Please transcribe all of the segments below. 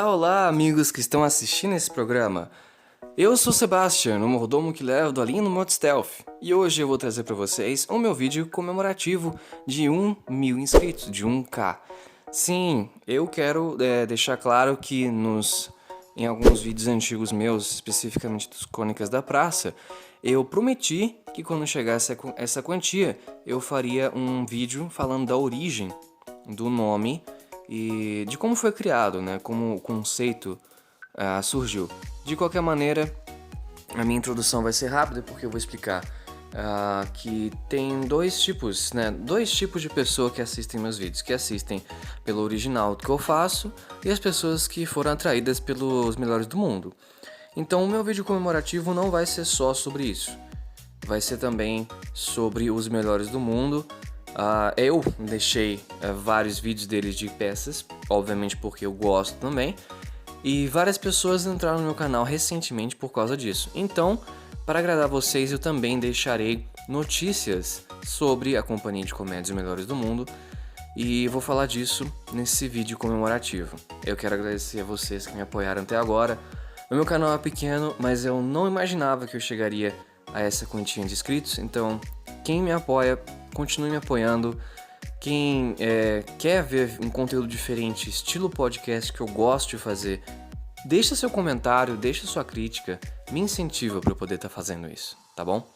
Olá, amigos que estão assistindo esse programa. Eu sou Sebastian, o mordomo que leva do Alien no Modo Stealth, e hoje eu vou trazer para vocês o meu vídeo comemorativo de 1.000 inscritos, de 1K. Sim, eu quero deixar claro que em alguns vídeos antigos meus, especificamente dos Crônicas da Praça, eu prometi que quando chegasse essa quantia, eu faria um vídeo falando da origem do nome e de como foi criado, né? Como o conceito surgiu. De qualquer maneira, a minha introdução vai ser rápida porque eu vou explicar que tem dois tipos de pessoa que assistem meus vídeos, que assistem pelo original que eu faço e as pessoas que foram atraídas pelos melhores do mundo. Então o meu vídeo comemorativo não vai ser só sobre isso, vai ser também sobre os melhores do mundo. Eu deixei vários vídeos deles de peças, obviamente porque eu gosto também, e várias pessoas entraram no meu canal recentemente por causa disso. Então, para agradar vocês, eu também deixarei notícias sobre a companhia de comédias melhores do mundo, e vou falar disso nesse vídeo comemorativo. Eu quero agradecer a vocês que me apoiaram até agora. O meu canal é pequeno, mas eu não imaginava que eu chegaria a essa quantia de inscritos, então quem me apoia, continue me apoiando. Quem quer ver um conteúdo diferente, estilo podcast que eu gosto de fazer, deixa seu comentário, deixa sua crítica, me incentiva para eu poder estar fazendo isso, tá bom?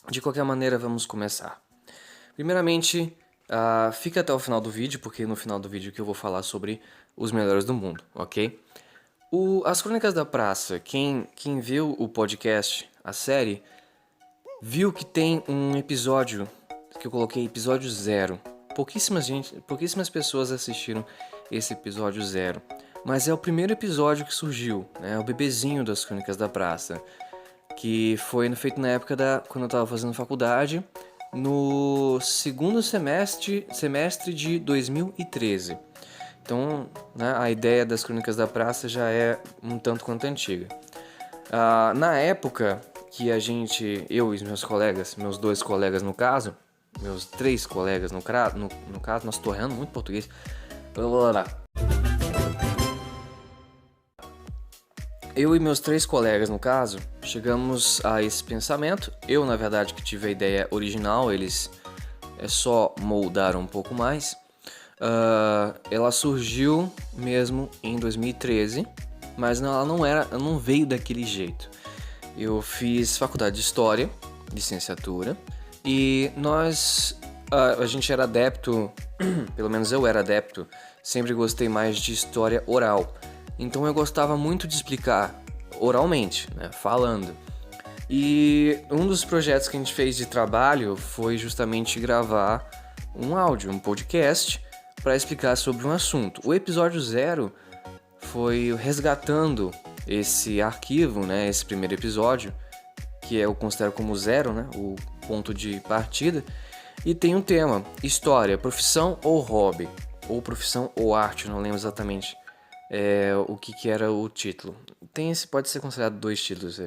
De qualquer maneira, vamos começar. Primeiramente, fica até o final do vídeo, porque no final do vídeo que eu vou falar sobre os melhores do mundo, ok? As Crônicas da Praça, quem viu o podcast, a série, viu que tem um episódio que eu coloquei episódio 0. Pouquíssimas pessoas assistiram esse episódio 0. Mas é o primeiro episódio que surgiu, né? O bebezinho das Crônicas da Praça. Que foi feito na época quando eu estava fazendo faculdade, no segundo semestre de 2013. Então, né, a ideia das Crônicas da Praça já é um tanto quanto antiga. Na época que eu e os meus colegas, meus 2 colegas no caso, meus 3 colegas no caso, nossa, tô errando muito português. Eu e meus 3 colegas no caso, chegamos a esse pensamento. Eu, na verdade, que tive a ideia original, eles só moldaram um pouco mais. Ela surgiu mesmo em 2013, mas ela não veio daquele jeito. Eu fiz faculdade de História, licenciatura, e a gente era adepto, pelo menos eu era adepto, sempre gostei mais de história oral. Então eu gostava muito de explicar oralmente, né, falando. E um dos projetos que a gente fez de trabalho foi justamente gravar um áudio, um podcast, para explicar sobre um assunto. O episódio 0 foi resgatando esse arquivo, né, esse primeiro episódio, que eu considero como 0, né, o ponto de partida, e tem um tema: história, profissão ou hobby, ou profissão ou arte, não lembro exatamente o que era o título. Pode ser considerado 2 títulos.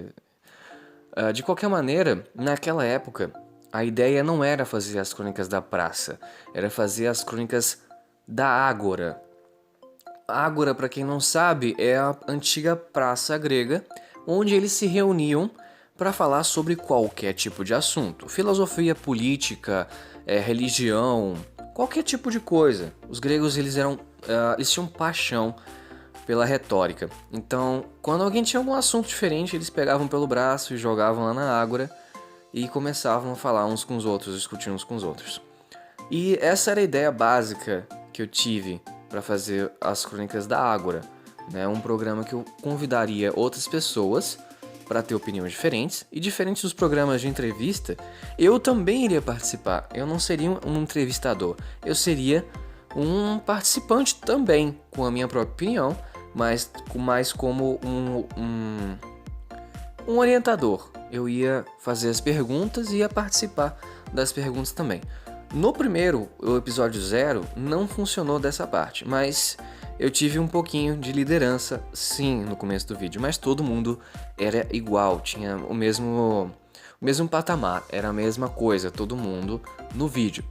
De qualquer maneira, naquela época, a ideia não era fazer as Crônicas da Praça, era fazer as Crônicas da Ágora. Ágora, para quem não sabe, é a antiga praça grega, onde eles se reuniam para falar sobre qualquer tipo de assunto. Filosofia, política, religião, qualquer tipo de coisa. Os gregos eles tinham paixão pela retórica. Então, quando alguém tinha algum assunto diferente, eles pegavam pelo braço e jogavam lá na Ágora e começavam a falar uns com os outros, discutir uns com os outros. E essa era a ideia básica que eu tive para fazer as Crônicas da Ágora, né? Um programa que eu convidaria outras pessoas para ter opiniões diferentes, e diferente dos programas de entrevista, eu também iria participar. Eu não seria um entrevistador, eu seria um participante também, com a minha própria opinião, mas mais como um orientador. Eu ia fazer as perguntas e ia participar das perguntas também. No primeiro, o episódio 0, não funcionou dessa parte, mas eu tive um pouquinho de liderança, sim, no começo do vídeo, mas todo mundo era igual, tinha o mesmo patamar, era a mesma coisa, todo mundo no vídeo.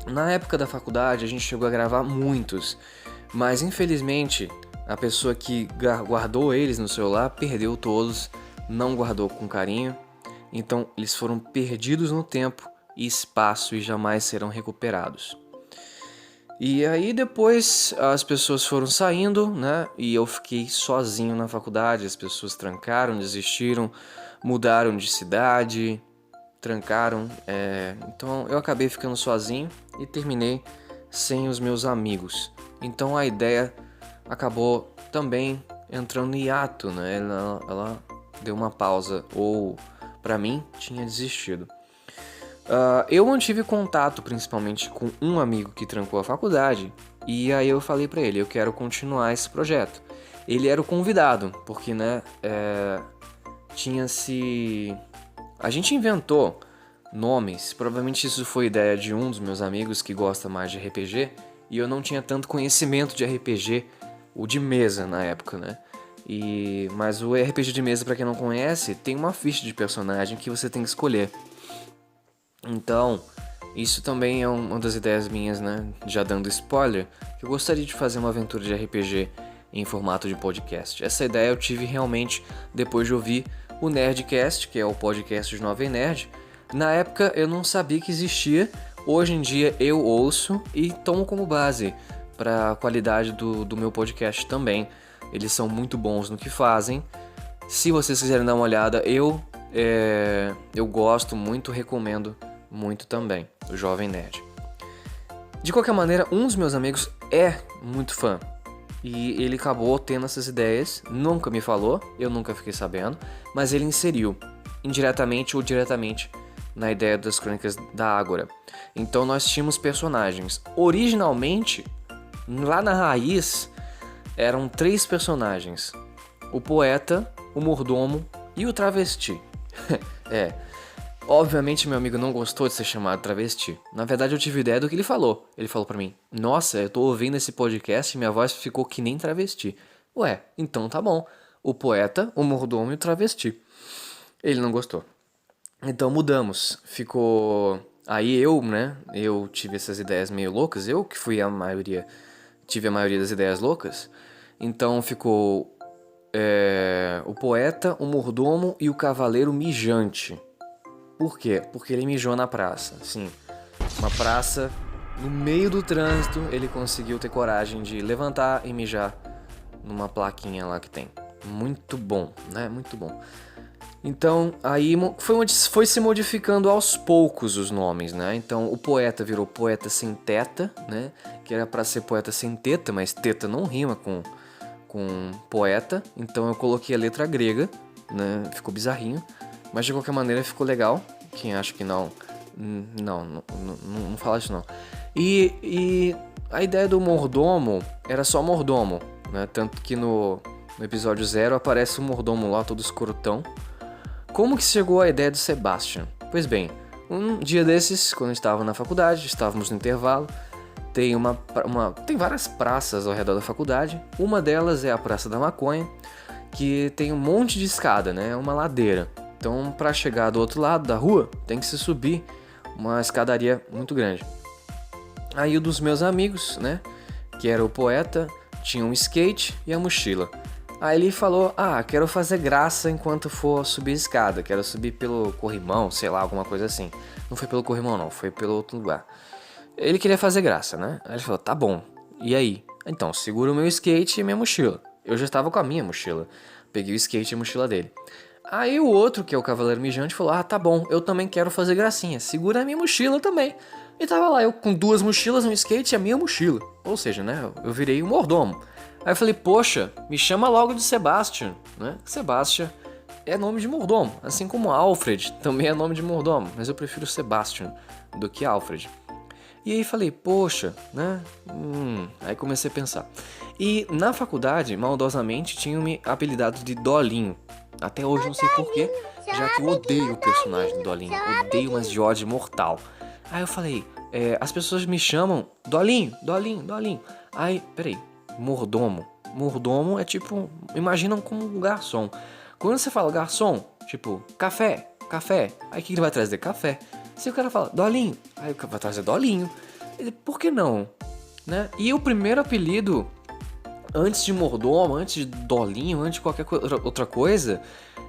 Na época da faculdade, a gente chegou a gravar muitos, mas infelizmente A pessoa que guardou eles no celular perdeu todos, não guardou com carinho. Então eles foram perdidos no tempo e espaço e jamais serão recuperados. E aí depois as pessoas foram saindo, né? E eu fiquei sozinho na faculdade. As pessoas trancaram, desistiram, mudaram de cidade, trancaram. Então eu acabei ficando sozinho e terminei sem os meus amigos. Então a ideia acabou também entrando em hiato, né? Ela deu uma pausa, ou pra mim tinha desistido. Eu mantive contato principalmente com um amigo que trancou a faculdade, e aí eu falei pra ele, eu quero continuar esse projeto. Ele era o convidado, porque, né, a gente inventou nomes, provavelmente isso foi ideia de um dos meus amigos que gosta mais de RPG, e eu não tinha tanto conhecimento de RPG, o de mesa na época, né? Mas o RPG de mesa, pra quem não conhece, tem uma ficha de personagem que você tem que escolher. Então, isso também é uma das ideias minhas, né? Já dando spoiler, que eu gostaria de fazer uma aventura de RPG em formato de podcast. Essa ideia eu tive realmente depois de ouvir o Nerdcast, que é o podcast de Jovem Nerd. Na época eu não sabia que existia, hoje em dia eu ouço e tomo como base para a qualidade do meu podcast também. Eles são muito bons no que fazem. Se vocês quiserem dar uma olhada, eu gosto muito, recomendo muito também, o Jovem Nerd. De qualquer maneira, um dos meus amigos é muito fã. E ele acabou tendo essas ideias, nunca me falou, eu nunca fiquei sabendo, mas ele inseriu, indiretamente ou diretamente, na ideia das Crônicas da Ágora. Então nós tínhamos personagens. Originalmente, lá na raiz, eram 3 personagens: o poeta, o mordomo e o travesti. Obviamente meu amigo não gostou de ser chamado travesti. Na verdade eu tive ideia do que ele falou. Ele falou pra mim, nossa, eu tô ouvindo esse podcast e minha voz ficou que nem travesti. Ué, então tá bom. O poeta, o mordomo e o travesti. Ele não gostou. Então mudamos. Ficou... Aí eu tive essas ideias meio loucas. Eu que fui tive a maioria das ideias loucas. Então ficou o poeta, o mordomo e o cavaleiro mijante. Por quê? Porque ele mijou na praça. Sim, uma praça, no meio do trânsito, ele conseguiu ter coragem de levantar e mijar numa plaquinha lá que tem. Muito bom, né? Muito bom. Então, aí foi se modificando aos poucos os nomes, né? Então, o poeta virou poeta sem teta, né? Que era pra ser poeta sem teta, mas teta não rima com poeta. Então, eu coloquei a letra grega, né? Ficou bizarrinho. Mas de qualquer maneira ficou legal. Quem acha que não fala isso não. E a ideia do mordomo era só mordomo, né? Tanto que no episódio 0 aparece um mordomo lá todo escrotão. Como que chegou a ideia do Sebastian? Pois bem, um dia desses, quando eu estava na faculdade, estávamos no intervalo, tem várias praças ao redor da faculdade. Uma delas é a Praça da Maconha, que tem um monte de escada, né? É uma ladeira. Então, para chegar do outro lado da rua, tem que se subir uma escadaria muito grande. Aí, um dos meus amigos, né, que era o poeta, tinha um skate e a mochila. Aí ele falou, quero fazer graça enquanto for subir a escada, quero subir pelo corrimão, sei lá, alguma coisa assim. Não foi pelo corrimão não, foi pelo outro lugar. Ele queria fazer graça, né? Aí ele falou, tá bom, e aí? Então, segura o meu skate e a minha mochila. Eu já estava com a minha mochila, peguei o skate e a mochila dele. Aí o outro, que é o cavaleiro mijante, falou, tá bom, eu também quero fazer gracinha, segura a minha mochila também. E tava lá, eu com 2 mochilas, um skate e a minha mochila. Ou seja, né, eu virei um mordomo. Aí eu falei, poxa, me chama logo de Sebastian, né? Sebastian é nome de mordomo, assim como Alfred também é nome de mordomo, mas eu prefiro Sebastian do que Alfred. E aí falei, poxa, né? Aí comecei a pensar. E na faculdade, maldosamente, tinham me apelidado de Dolinho. Até hoje não sei porquê, já que eu odeio o personagem do Dolinho. Odeio, mas de ódio mortal. Aí eu falei, as pessoas me chamam Dolinho, Dolinho, Dolinho. Aí, peraí, mordomo. Mordomo é tipo, imaginam como um garçom. Quando você fala garçom, tipo, café, café. Aí o que ele vai trazer? Café. Se o cara fala Dolinho, aí o cara vai trazer Dolinho. Por que não? Né? E o primeiro apelido antes de mordomo, antes de dolinho, antes de qualquer outra coisa,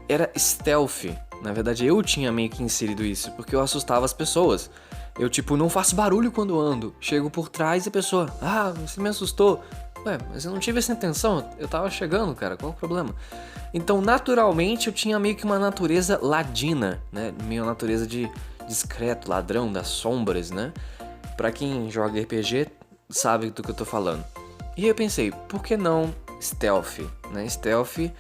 era stealth. Na verdade, eu tinha meio que inserido isso, porque eu assustava as pessoas. Eu, tipo, não faço barulho quando ando. Chego por trás e a pessoa, você me assustou. Ué, mas eu não tive essa intenção, eu tava chegando, cara, qual é o problema? Então, naturalmente, eu tinha meio que uma natureza ladina, né? Minha natureza de discreto, ladrão das sombras, né? Pra quem joga RPG, sabe do que eu tô falando. E aí eu pensei, por que não stealth, né? Stealth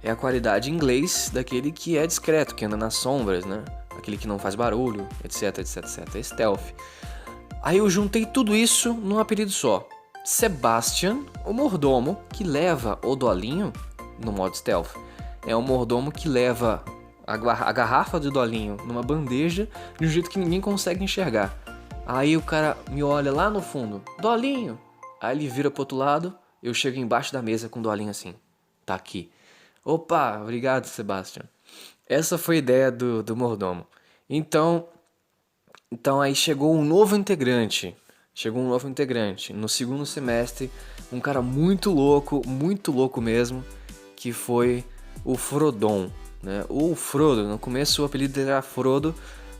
é a qualidade em inglês daquele que é discreto, que anda nas sombras, né? Aquele que não faz barulho, etc, etc, etc. É stealth. Aí eu juntei tudo isso num apelido só. Sebastian, o mordomo que leva o dolinho no modo stealth. É um mordomo que leva a garrafa do dolinho numa bandeja de um jeito que ninguém consegue enxergar. Aí o cara me olha lá no fundo, dolinho. Aí ele vira pro outro lado, eu chego embaixo da mesa com o dolinho assim. Tá aqui. Opa, obrigado, Sebastian. Essa foi a ideia do mordomo. Então aí chegou um novo integrante. No segundo semestre, um cara muito louco mesmo, que foi o Frodon, né? O Frodo, no começo o apelido dele era Frodo,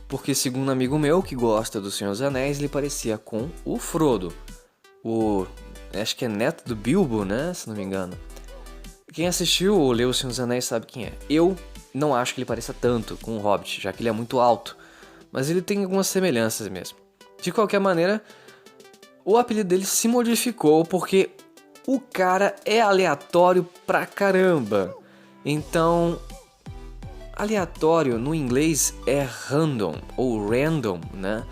porque segundo um amigo meu que gosta do Senhor dos Anéis, ele parecia com o Frodo. Acho que é neto do Bilbo, né? Se não me engano. Quem assistiu ou leu o Senhor dos Anéis sabe quem é. Eu não acho que ele pareça tanto com o Hobbit, já que ele é muito alto. Mas ele tem algumas semelhanças mesmo. De qualquer maneira, o apelido dele se modificou porque o cara é aleatório pra caramba. Então, aleatório no inglês é random ou random, né?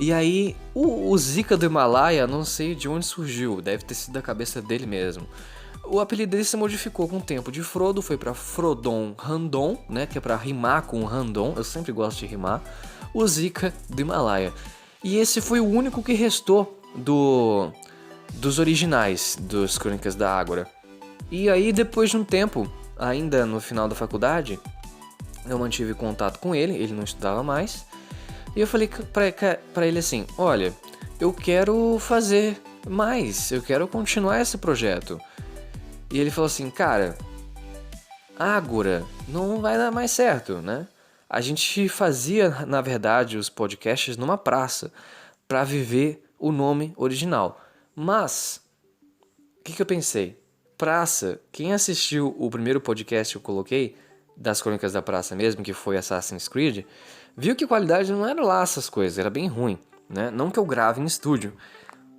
E aí, o Zika do Himalaia, não sei de onde surgiu, deve ter sido da cabeça dele mesmo. O apelido dele se modificou com o tempo. De Frodo foi pra Frodon Randon, né? Que é pra rimar com Randon. Eu sempre gosto de rimar. O Zika do Himalaia. E esse foi o único que restou dos originais dos Crônicas da Ágora. E aí, depois de um tempo, ainda no final da faculdade, eu mantive contato com ele não estudava mais. E eu falei pra ele assim, olha, eu quero fazer mais, eu quero continuar esse projeto. E ele falou assim, cara, Ágora não vai dar mais certo, né? A gente fazia, na verdade, os podcasts numa praça, pra viver o nome original. Mas, o que eu pensei? Praça, quem assistiu o primeiro podcast que eu coloquei, das Crônicas da Praça mesmo, que foi Assassin's Creed, viu que a qualidade não era lá essas coisas, era bem ruim, né? Não que eu grave em estúdio,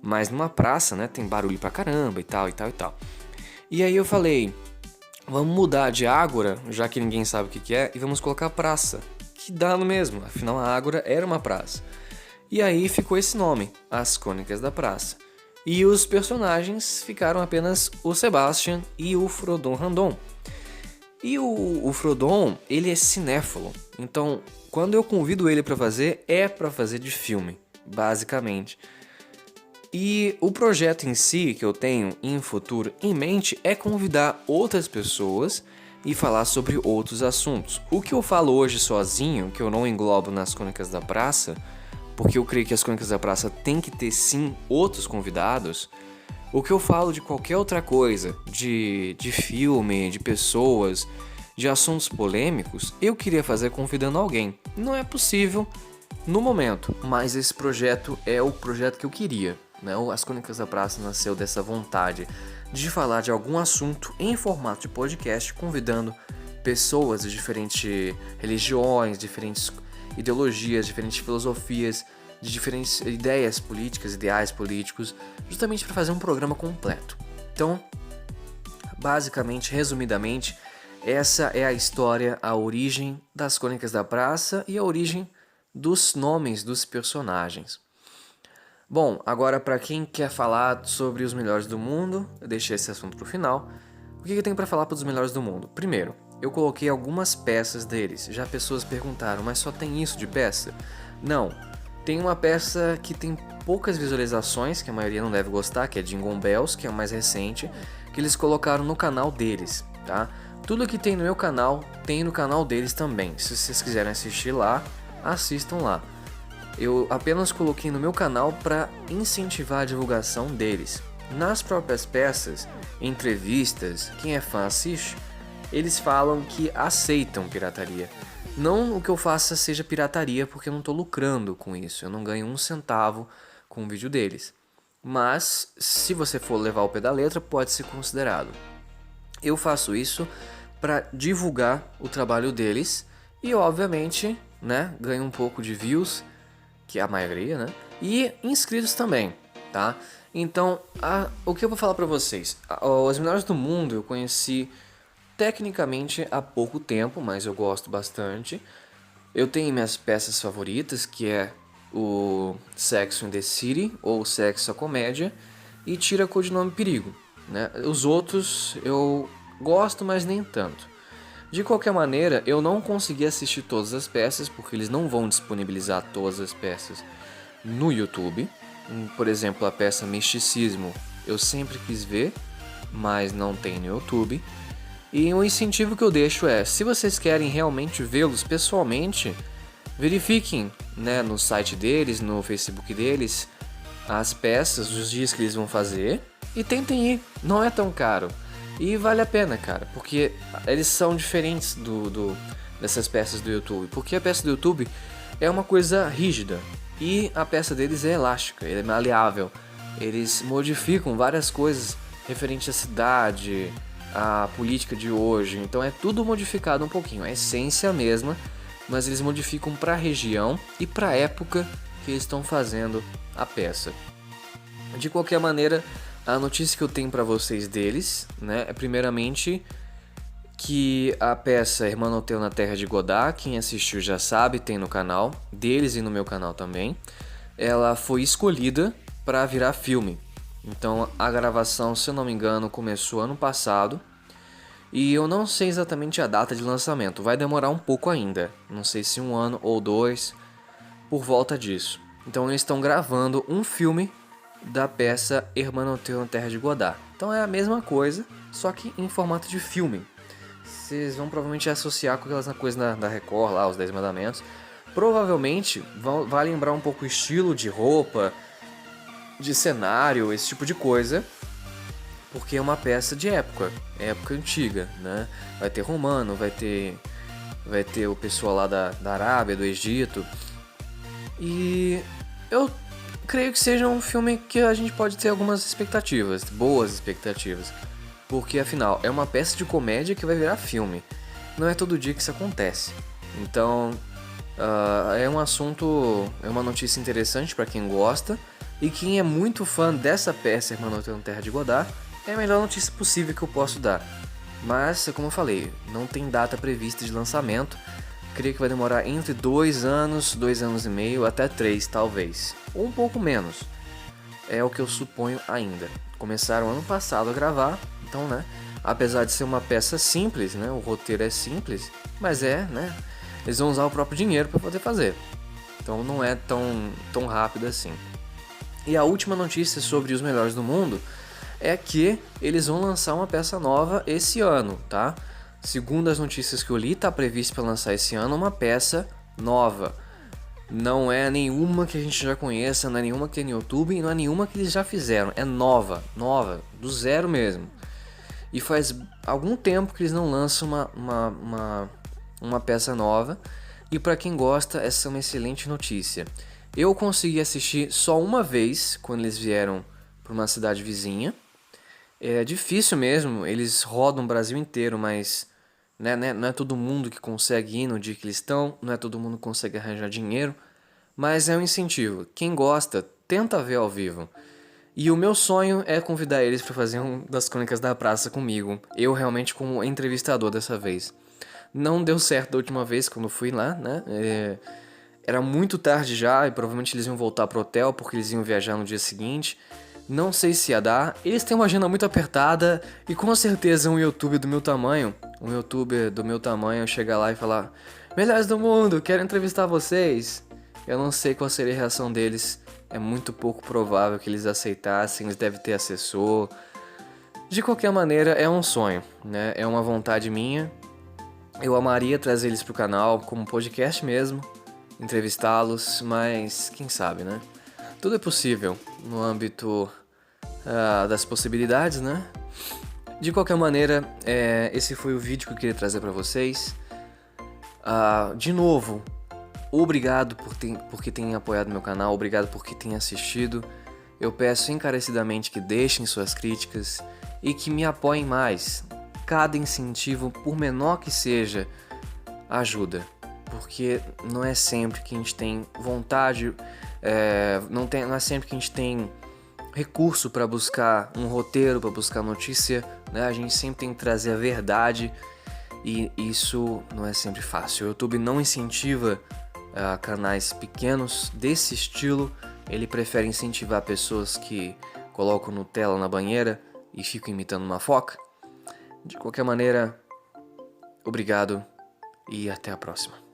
mas numa praça, né, tem barulho pra caramba e tal. E aí eu falei, vamos mudar de Ágora, já que ninguém sabe o que é, e vamos colocar praça, que dá no mesmo, afinal a Ágora era uma praça. E aí ficou esse nome, As Crônicas da Praça. E os personagens ficaram apenas o Sebastian e o Frodon Randon. E o Frodon, ele é cinéfilo, então quando eu convido ele pra fazer, é pra fazer de filme, basicamente. E o projeto em si que eu tenho em futuro em mente é convidar outras pessoas e falar sobre outros assuntos. O que eu falo hoje sozinho, que eu não englobo nas Crônicas da Praça, porque eu creio que as Crônicas da Praça tem que ter sim outros convidados. O que eu falo de qualquer outra coisa, de filme, de pessoas, de assuntos polêmicos, eu queria fazer convidando alguém. Não é possível no momento, mas esse projeto é o projeto que eu queria. Né? As Crônicas da Praça nasceu dessa vontade de falar de algum assunto em formato de podcast, convidando pessoas de diferentes religiões, diferentes ideologias, diferentes filosofias, de diferentes ideias políticas, ideais políticos, justamente para fazer um programa completo. Então, basicamente, resumidamente, essa é a história, a origem das Crônicas da Praça e a origem dos nomes dos personagens. Bom, agora para quem quer falar sobre os melhores do mundo, eu deixei esse assunto pro final. O que eu tenho para falar para os melhores do mundo? Primeiro, eu coloquei algumas peças deles. Já pessoas perguntaram, mas só tem isso de peça? Não, tem uma peça que tem poucas visualizações, que a maioria não deve gostar, que é Jingle Bells, que é o mais recente, que eles colocaram no canal deles, tá? Tudo que tem no meu canal, tem no canal deles também. Se vocês quiserem assistir lá, assistam lá. Eu apenas coloquei no meu canal para incentivar a divulgação deles. Nas próprias peças, entrevistas, quem é fã assiste, eles falam que aceitam pirataria. Não o que eu faça seja pirataria, porque eu não estou lucrando com isso, eu não ganho um centavo com o vídeo deles. Mas, se você for levar o pé da letra, pode ser considerado. Eu faço isso para divulgar o trabalho deles e, obviamente, né, ganho um pouco de views, que é a maioria, né, e inscritos também, tá? Então, o que eu vou falar para vocês? Os melhores do mundo eu conheci tecnicamente há pouco tempo, mas eu gosto bastante. Eu tenho minhas peças favoritas, que é o Sex and the City, ou Sexo a Comédia, e Tira a Codinome Perigo, né? Os outros eu gosto, mas nem tanto. De qualquer maneira, eu não consegui assistir todas as peças, porque eles não vão disponibilizar todas as peças no YouTube. Por exemplo, a peça Misticismo eu sempre quis ver, mas não tem no YouTube. E um incentivo que eu deixo é, se vocês querem realmente vê-los pessoalmente, verifiquem, né, no site deles, no Facebook deles, as peças, os dias que eles vão fazer e tentem ir, não é tão caro. E vale a pena, cara, porque eles são diferentes dessas peças do YouTube, porque a peça do YouTube é uma coisa rígida e a peça deles é elástica, é maleável. Eles modificam várias coisas referente à cidade, à política de hoje, então é tudo modificado um pouquinho, a essência é a mesma, mas eles modificam para a região e para a época que eles estão fazendo a peça. De qualquer maneira, a notícia que eu tenho para vocês deles, né, é primeiramente que a peça Hermanoteu na Terra de Godard, quem assistiu já sabe, tem no canal deles e no meu canal também, ela foi escolhida para virar filme. Então a gravação, se eu não me engano, começou ano passado e eu não sei exatamente a data de lançamento, vai demorar um pouco ainda, não sei se 1 ano ou 2, por volta disso. Então eles estão gravando um filme da peça Hermanoteu na Terra de Godard. Então é a mesma coisa, só que em formato de filme. Vocês vão provavelmente associar com aquelas coisas da Record lá, os 10 Mandamentos. Provavelmente vai lembrar um pouco o estilo de roupa, de cenário, esse tipo de coisa, porque é uma peça de época antiga, né? Vai ter romano, vai ter o pessoal lá da Arábia, do Egito. E eu creio que seja um filme que a gente pode ter algumas expectativas, boas expectativas. Porque afinal, é uma peça de comédia que vai virar filme. Não é todo dia que isso acontece. Então, é um assunto, é uma notícia interessante para quem gosta. E quem é muito fã dessa peça, Hermanoteu na Terra de Godard, é a melhor notícia possível que eu posso dar. Mas, como eu falei, não tem data prevista de lançamento. Creio que vai demorar entre 2 anos, 2 anos e meio, até 3 talvez. Ou um pouco menos. É o que eu suponho ainda. Começaram ano passado a gravar, então, né? Apesar de ser uma peça simples, né? O roteiro é simples, mas né? Eles vão usar o próprio dinheiro para poder fazer. Então não é tão rápido assim. E a última notícia sobre os melhores do mundo é que eles vão lançar uma peça nova esse ano, tá? Segundo as notícias que eu li, tá previsto para lançar esse ano uma peça nova. Não é nenhuma que a gente já conheça, não é nenhuma que tem no YouTube e não é nenhuma que eles já fizeram. É nova, do zero mesmo. E faz algum tempo que eles não lançam uma peça nova. E para quem gosta, essa é uma excelente notícia. Eu consegui assistir só uma vez quando eles vieram para uma cidade vizinha. É difícil mesmo, eles rodam o Brasil inteiro, mas não é todo mundo que consegue ir no dia que eles estão, não é todo mundo que consegue arranjar dinheiro, mas é um incentivo. Quem gosta, tenta ver ao vivo. E o meu sonho é convidar eles para fazer um das Crônicas da Praça comigo, eu realmente como entrevistador dessa vez. Não deu certo da última vez quando fui lá, né? Era muito tarde já e provavelmente eles iam voltar pro hotel porque eles iam viajar no dia seguinte. Não sei se ia dar. Eles têm uma agenda muito apertada e com certeza um youtuber do meu tamanho, chegar lá e falar: melhores do mundo, quero entrevistar vocês. Eu não sei qual seria a reação deles. É muito pouco provável que eles aceitassem, eles devem ter assessor. De qualquer maneira, é um sonho, né? É uma vontade minha. Eu amaria trazer eles pro canal como podcast mesmo, entrevistá-los, mas quem sabe, né? Tudo é possível no âmbito das possibilidades, né? De qualquer maneira, esse foi o vídeo que eu queria trazer para vocês. De novo, obrigado porque tem apoiado meu canal, obrigado porque tem assistido. Eu peço encarecidamente que deixem suas críticas e que me apoiem mais. Cada incentivo, por menor que seja, ajuda. Porque não é sempre que a gente tem vontade, não é sempre que a gente tem recurso para buscar um roteiro, para buscar notícia, né? A gente sempre tem que trazer a verdade e isso não é sempre fácil. O YouTube não incentiva canais pequenos desse estilo, ele prefere incentivar pessoas que colocam Nutella na banheira e ficam imitando uma foca. De qualquer maneira, obrigado e até a próxima.